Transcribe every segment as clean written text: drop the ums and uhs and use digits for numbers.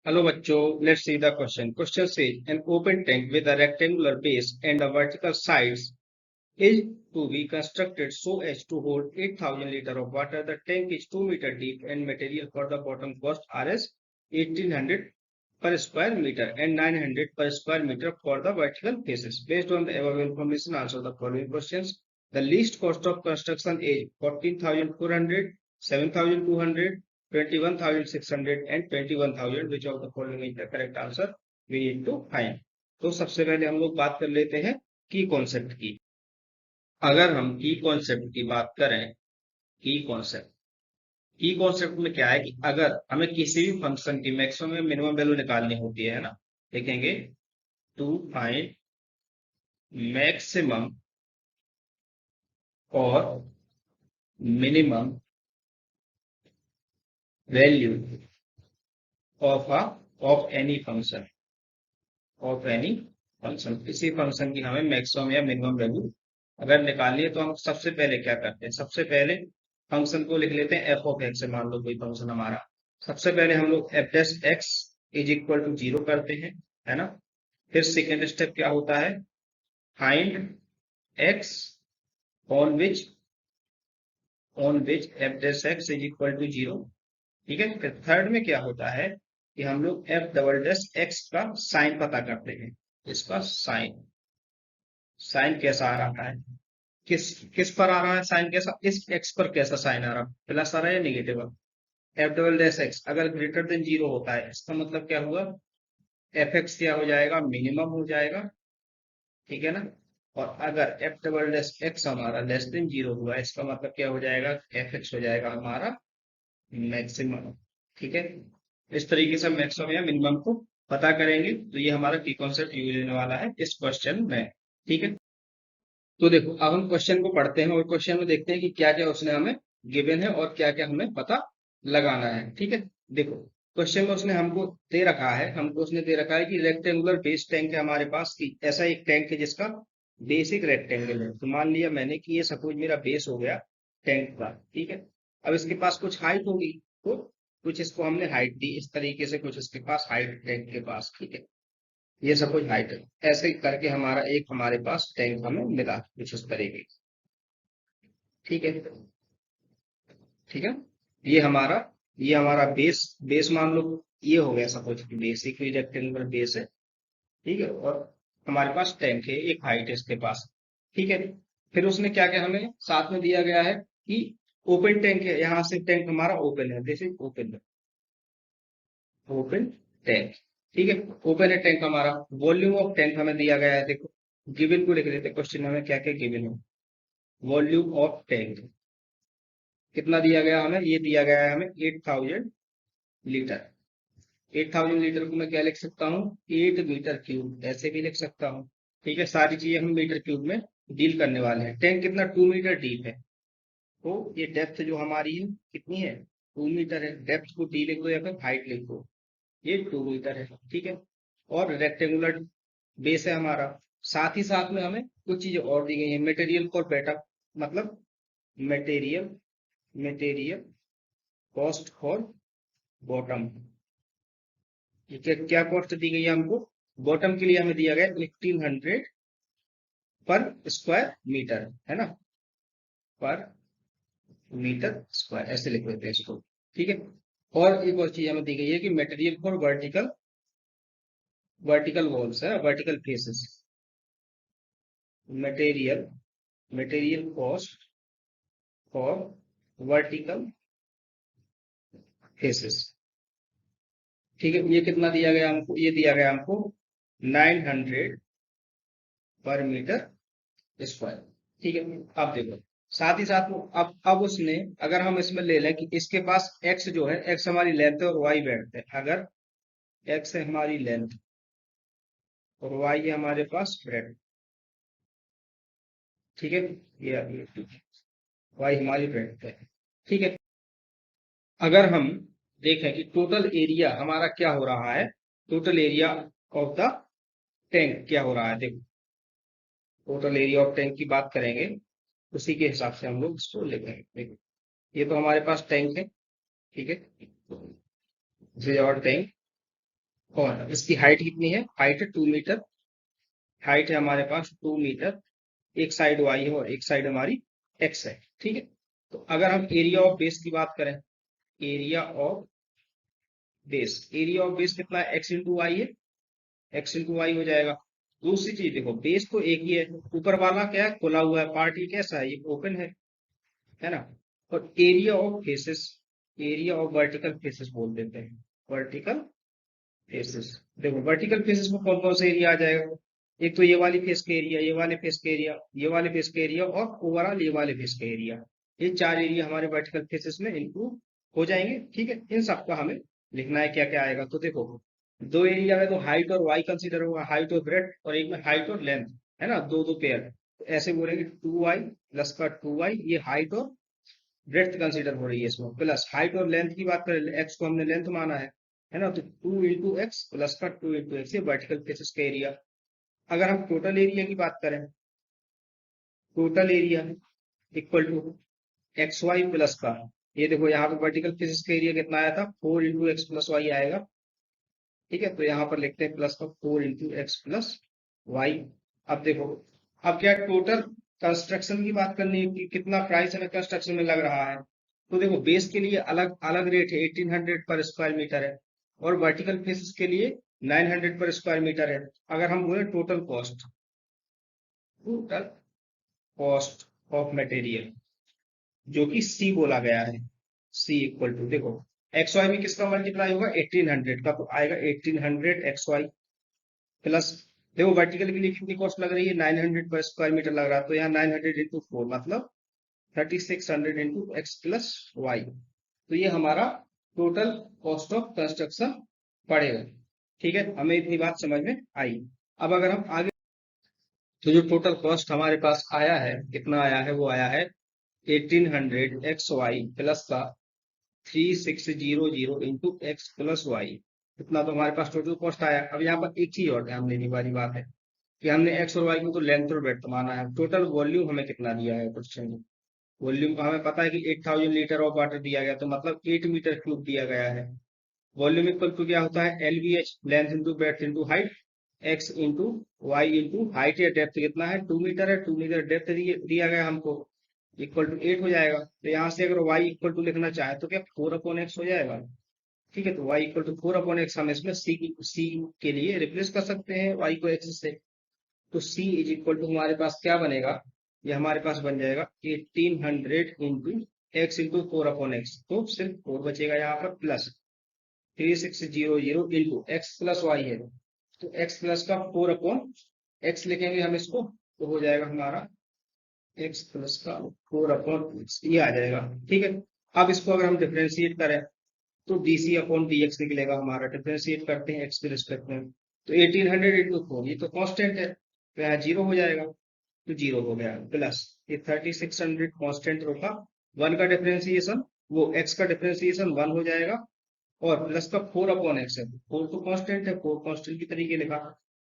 Hello bachcho, let's see the question. Question says an open tank with a rectangular base and a vertical sides is to be constructed so as to hold 8,000 liters of water. The tank is 2 meter deep and material for the bottom cost Rs 1800 per square meter and 900 per square meter for the vertical faces. Based on the above information, answer the following questions. The least cost of construction is 14,400, 7,200, 21,600 and 21,000. Which of the following is the correct answer? We need to find. तो सबसे पहले हम लोग बात कर लेते हैं की कॉन्सेप्ट की। अगर हम की कॉन्सेप्ट की बात करें, की कॉन्सेप्ट में क्या है कि अगर हमें किसी भी फंक्शन की मैक्सिमम मिनिमम वैल्यू निकालनी होती है ना, देखेंगे टू फाइंड मैक्सिमम और minimum value of any function किसी फंक्शन की हमें मैक्सिमम या मिनिमम वैल्यू अगर निकालनी है तो हम सबसे पहले क्या करते हैं, सबसे पहले फंक्शन को लिख लेते हैं एफ ऑफ एक्स। मान लो कोई फंक्शन हमारा, सबसे पहले हम लोग f dash x is equal to 0 करते हैं, है ना। फिर सेकेंड स्टेप क्या होता है, find x on which f dash x is equal to 0। ठीक है। फिर थर्ड में क्या होता है कि हम लोग एफ डबल डैश एक्स का साइन पता करते हैं। इसका साइन कैसा आ रहा है, किस किस पर आ रहा है साइन, कैसा इस एक्स पर कैसा साइन आ रहा है, प्लस आ रहा है या negative. F double dash x अगर ग्रेटर देन 0 होता है, इसका मतलब क्या हुआ, एफ एक्स क्या हो जाएगा, मिनिमम हो जाएगा। ठीक है ना। और अगर एफ डबल डैश एक्स हमारा लेस देन 0 हुआ, इसका मतलब क्या हो जाएगा, एफ एक्स हो जाएगा हमारा मैक्सिमम। ठीक है। इस तरीके से मैक्सिमम या मिनिमम को पता करेंगे, तो ये हमारा की कॉन्सेप्ट यूज होने वाला है इस क्वेश्चन में। ठीक है। तो देखो अब हम क्वेश्चन को पढ़ते हैं और क्वेश्चन में देखते हैं कि क्या क्या उसने हमें गिवन है और क्या क्या हमें पता लगाना है। ठीक है। देखो क्वेश्चन में उसने हमको दे रखा है, उसने दे रखा है कि रेक्टेंगुलर बेस टैंक है हमारे पास की ऐसा एक टैंक है जिसका बेसिक रेक्टेंगल है। तो मान लिया मैंने कि ये सपोज मेरा बेस हो गया टैंक का। ठीक है। अब इसके पास कुछ हाइट होगी, तो कुछ इसको हमने हाइट दी इस तरीके से, कुछ इसके पास हाइट टैंक के पास। ठीक है। ये सपोज हाइट है, ऐसे ही करके हमारा एक हमारे पास टैंक हमें मिला कुछ इस तरीके। ठीक है। ठीक है। ये हमारा ये हमारा बेस बेस मान लो ये हो गया सपोज कि बेसिक रेक्टेंगुलर बेस है। ठीक है। और हमारे पास टैंक है, एक हाइट है इसके पास। ठीक है। फिर उसने क्या क्या हमें साथ में दिया गया है कि ओपन टैंक है, यहाँ से टैंक हमारा ओपन है, जैसे ओपन टैंक। ठीक है। ओपन है टैंक हमारा। वॉल्यूम ऑफ टैंक हमें दिया गया है, देखो गिवन को लिख लेते हैं क्वेश्चन में हमें क्या क्या गिवन है। वॉल्यूम ऑफ टैंक कितना दिया गया हमें, ये दिया गया है हमें 8,000 लीटर। 8,000 लीटर को मैं क्या लिख सकता हूँ, 8 मीटर क्यूब, ऐसे भी लिख सकता हूँ। ठीक है। सारी चीजें हम मीटर क्यूब में डील करने वाले हैं। टैंक कितना 2 मीटर डीप है, तो ये डेप्थ जो हमारी है कितनी है, 2 मीटर है। डेप्थ को डी लिख दो या फिर हाइट लिख दो, ये 2 मीटर है। ठीक है। और रेक्टेंगुलर बेस है हमारा। साथ ही साथ में हमें कुछ चीजें और दी गई है, मटेरियल फॉर बेटर, मतलब material material cost for bottom. ये क्या कॉस्ट दी गई है हमको, बॉटम के लिए हमें दिया गया 1,800 पर स्क्वायर मीटर, है ना, पर मीटर स्क्वायर, ऐसे लिख लेते हैं इसको। ठीक है। और एक और चीज हमें दी गई है कि material for vertical vertical walls है, vertical faces, material material cost for vertical faces. ठीक है। ये कितना दिया गया हमको, ये दिया गया हमको 900 पर मीटर स्क्वायर। ठीक है। अब देखो साथ ही साथ में अब उसने अगर हम इसमें ले लें कि इसके पास एक्स जो है, एक्स हमारी लेंथ है और वाई ब्रेड्थ है। अगर एक्स है हमारी लेंथ और वाई है हमारे पास ब्रेड्थ। ठीक है। ये वाई हमारी ब्रेड्थ है। ठीक है। अगर हम देखें कि टोटल एरिया हमारा क्या हो रहा है, total area of the tank क्या हो रहा है, देखो टोटल एरिया ऑफ टैंक की बात करेंगे, उसी के हिसाब से हम लोग इसको लिखेंगे। देखो ये तो हमारे पास टैंक है। ठीक है। This is our tank. और इसकी हाइट कितनी है, हाइट है 2 मीटर, हाइट है हमारे पास 2 मीटर, एक साइड वाई है और एक साइड हमारी एक्स है, ठीक है। तो अगर हम एरिया ऑफ बेस की बात करें, area of base, area of base कितना है, एक्स इंटू वाई है, एक्स इंटू वाई हो जाएगा। दूसरी चीज देखो, बेस तो एक ही है, ऊपर वाला क्या है, खुला हुआ है पार्ट, ये कैसा है, ये ओपन है ना। और area of faces, area of vertical faces बोल देते हैं, वर्टिकल फेसेस। देखो वर्टिकल फेसेस में कौन कौन सा एरिया आ जाएगा, एक तो ये वाली फेस का एरिया, ये वाले फेस का एरिया, ये वाले फेस का एरिया और ओवरऑल ये वाले फेस का एरिया, ये चार एरिया हमारे वर्टिकल फेसेस में इंक्लूड हो जाएंगे, ठीक है। इन सबका हमें लिखना है क्या क्या आएगा। तो देखो दो एरिया में तो हाइट और वाई कंसीडर होगा, हाइट और ब्रेड, और एक में हाइट और लेंथ, है ना, दो दो पेयर। तो ऐसे बोलेंगे 2y प्लस का 2y, ये हाइट और ब्रेड्थ कंसीडर हो रही है इसमें, प्लस हाइट और लेंथ की बात करें, एक्स को हमने लेंथ माना है ना, तो 2 इंटू एक्स प्लस का 2 इंटू एक्स, ये वर्टिकल फेसेस का एरिया। अगर हम टोटल एरिया की बात करें, total area equal to x y plus का, ये देखो यहाँ पे वर्टिकल फेसेस का एरिया कितना आया था, 4 इंटू एक्स प्लस वाई आएगा, ठीक है। तो यहाँ पर लिखते हैं प्लस का 4 इंटू एक्स प्लस वाई। अब देखो, अब क्या टोटल कंस्ट्रक्शन की बात करनी है कि कितना प्राइस हमें कंस्ट्रक्शन में लग रहा है। तो देखो बेस के लिए अलग अलग रेट है, 1800 पर स्क्वायर मीटर है, और वर्टिकल फेसेस के लिए 900 पर स्क्वायर मीटर है। अगर हम बोले total cost, total cost of material, जो कि सी बोला गया है, सी इक्वल टू, देखो एक्स वाई में किसका मल्टीप्लाई होगा, 1800 का, तो आएगा 1800 एक्स वाई प्लस, देखो वर्टिकल के लिए कितनी कॉस्ट लग रही है, 900 पर स्क्वायर मीटर लग रहा है, तो यहाँ 900 इंटू 4 मतलब 3600 इंटू एक्स प्लस वाई। तो ये हमारा टोटल कॉस्ट ऑफ कंस्ट्रक्शन पड़ेगा, ठीक है। हमें इतनी बात समझ में आई। अब अगर हम आगे, तो जो टोटल कॉस्ट हमारे पास आया है, कितना आया है, वो आया है 1800 एक्स वाई प्लस का 3600 इंटू एक्स प्लस वाई। इतना तो हमारे पास टोटल कॉस्ट आया। अब यहाँ पर एक चीज और ध्यान देने वाली बात है कि हमने एक्स और वाई को तो लेंथ और ब्रेड्थ माना है, टोटल वॉल्यूम हमें कितना दिया है क्वेश्चन में, वॉल्यूम का हमें पता है कि 8000 लीटर ऑफ वाटर दिया गया, तो मतलब 8 मीटर क्यूब दिया गया है। वॉल्यूम इक्वल टू क्या होता है, LVH, length into breadth into height, X into Y into height या डेप्थ कितना है, 2 मीटर है, 2 मीटर डेप्थ दिया गया हमको, इक्वल टू 8 हो जाएगा। तो यहाँ से अगर y इक्वल टू लिखना चाहे तो क्या 4/x हो जाएगा, ठीक है। तो y इक्वल टू 4/x हम इसमें c के लिए रिप्लेस कर सकते हैं y को x से। तो c इज इक्वल टू हमारे पास क्या बनेगा, ये हमारे पास बन जाएगा 1800 इंटू एक्स इंटू 4/x, तो सिर्फ 4 बचेगा यहाँ पर, plus 3600 into x plus y है, तो x प्लस का 4/x लिखेंगे हम इसको, तो हो जाएगा हमारा x प्लस का 4/x, ये आ जाएगा, ठीक है। अब इसको अगर हम डिफ्रेंशिएट करें तो dc अपॉन dx निकलेगा हमारा, डिफ्रेंशिएट करते हैं x के रिस्पेक्ट में, तो 1800 इंटू 4, ये तो कांस्टेंट है, तो यहाँ जीरो हो जाएगा, तो जीरो हो गया, प्लस ये 3600 कांस्टेंट होगा, 1 का डिफ्रेंशिएशन, वो x का डिफ्रेंशिएशन 1 हो जाएगा, और प्लस का 4/x है, 4 तो कांस्टेंट है, 4 कांस्टेंट की तरीके लिखा,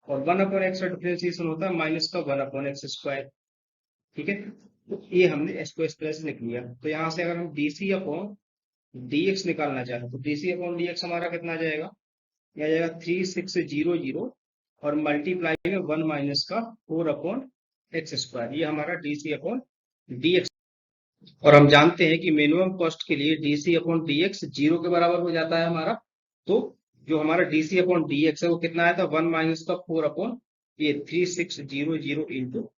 और 1/x का डिफ्रेंशिएशन होता है माइनस का 1/x स्क्वायर, ठीक है। तो ये हमने इसको एक्सप्रेस लिख लिया। तो यहाँ से अगर हम dc अपॉन dx निकालना चाहें तो dc अपॉन dx हमारा कितना आ जाएगा, यह आ जाएगा 3600 और मल्टीप्लाई में 1 माइनस का 4/x स्क्वायर, ये हमारा dc अपॉन dx। और हम जानते हैं कि मिनिमम कॉस्ट के लिए dc अपॉन dx 0 के बराबर हो जाता है हमारा। तो जो हमारा dc अपॉन dx है वो कितना आया था, 1 माइनस का 4 ये 3600 इंटू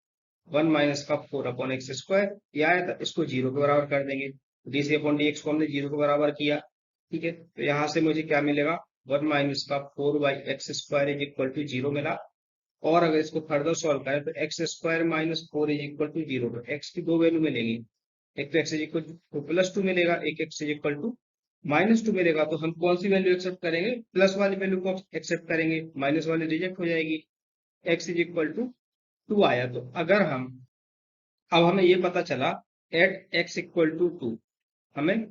1 माइनस का 4/x स्क्वायर, ये आया था, इसको 0 के बराबर कर देंगे, dc अपॉन dx को हमने 0 के बराबर किया, ठीक है। तो यहाँ से मुझे क्या मिलेगा, 1 माइनस का 4/x square is equal to 0 मिला। और अगर इसको फर्दर सॉल्व करें तो x square minus 4 is equal to 0, तो एक्स की दो वैल्यू मिलेगी, एक तो एक्स इज इक्वल टू +2 मिलेगा, एक एक्स इज इक्वल टू -2 मिलेगा। तो हम कौन सी वैल्यू एक्सेप्ट करेंगे, प्लस वाली वैल्यू को एक्सेप्ट करेंगे, माइनस वाली रिजेक्ट हो जाएगी, एक्स इज इक्वल टू 2 आया। तो अगर हम, अब हमें ये पता चला एट एक्स इक्वल टू 2 हमें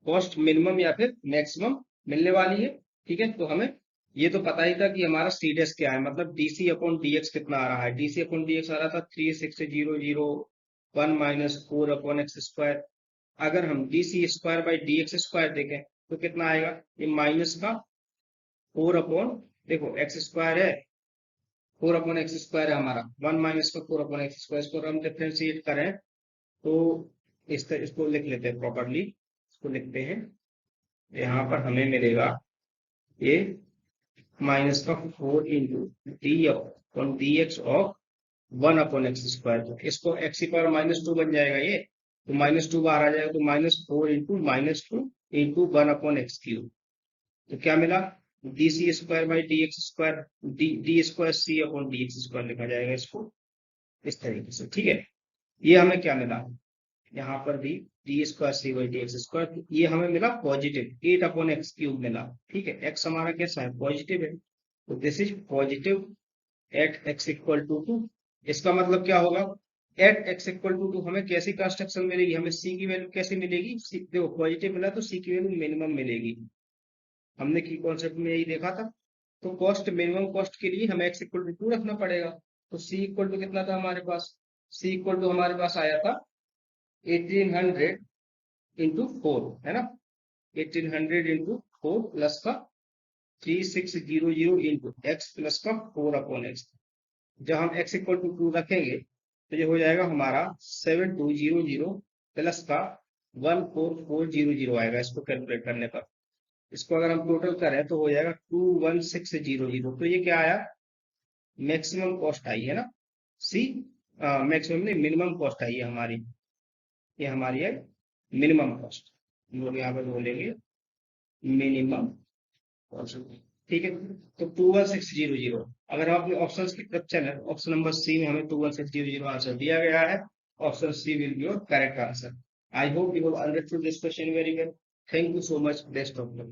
कॉस्ट मिनिमम या फिर मैक्सिमम मिलने वाली है, ठीक है। तो हमें ये तो पता ही था कि हमारा सी डेस क्या है, मतलब डीसी अपॉन डीएक्स कितना आ रहा है, डीसी अपॉन डीएक्स आ रहा था 3600 1 माइनस 4/x स्क्वायर। अगर हम dc square by dx square देखें तो कितना आएगा, ये माइनस का 4 देखो एक्स स्क्वायर है, 4/x² है हमारा, 1 माइनस का 4/x², इसको अगर हम डिफ्रेंशिएट करें तो इस तरह इसको लिख लेते हैं प्रॉपरली, इसको लिखते हैं, यहाँ पर हमें मिलेगा ये माइनस का 4 into D x of 1/x², इसको x⁻² बन जाएगा ये, तो -2 बाहर आ जाएगा, तो -4 इंटू -2 इंटू 1/x³, तो क्या मिला, dc² d² c/dx² लिखा जाएगा इसको इस तरीके से, ठीक है। ये हमें क्या मिला, यहाँ पर भी d² c/dx², तो ये हमें मिला पॉजिटिव 8/x³ मिला, ठीक है। x हमारा कैसा है, पॉजिटिव है, तो this is positive eight x=2। इसका मतलब क्या होगा, एट x=2 हमें कैसी कंस्ट्रक्शन मिलेगी, हमें c की वैल्यू कैसे मिलेगी, देखो पॉजिटिव मिला तो c की वैल्यू मिनिमम मिलेगी, हमने की कॉन्सेप्ट में यही देखा था। तो कॉस्ट, मिनिमम कॉस्ट के लिए हमें x=2 रखना पड़ेगा, तो c इक्वल टू कितना था हमारे पास, c इक्वल टू हमारे पास आया था 1800 इंटू 4, है ना, 1800 इंटू 4 प्लस का 3600 इंटू एक्स प्लस का 4/x। जब हम x=2 रखेंगे तो ये हो जाएगा हमारा 7200 प्लस का 14400 आएगा, इसको कैलकुलेट करने पर। इसको अगर हम टोटल करें तो हो जाएगा 21600, तो ये क्या आया, मैक्सिमम कॉस्ट आई है ना, सी मैक्सिमम नहीं मिनिमम कॉस्ट आई है हमारी, ये हमारी है मिनिमम कॉस्ट, हम लोग यहाँ पर बोलेंगे मिनिमम कॉस्ट, ठीक है। तो 21600, अगर हम अपने ऑप्शन की तरफ चले, ऑप्शन नंबर सी में हमें 21600 आंसर दिया गया है, option C will be your correct answer. I hope you have understood this question very well. Thank you so much, best of luck.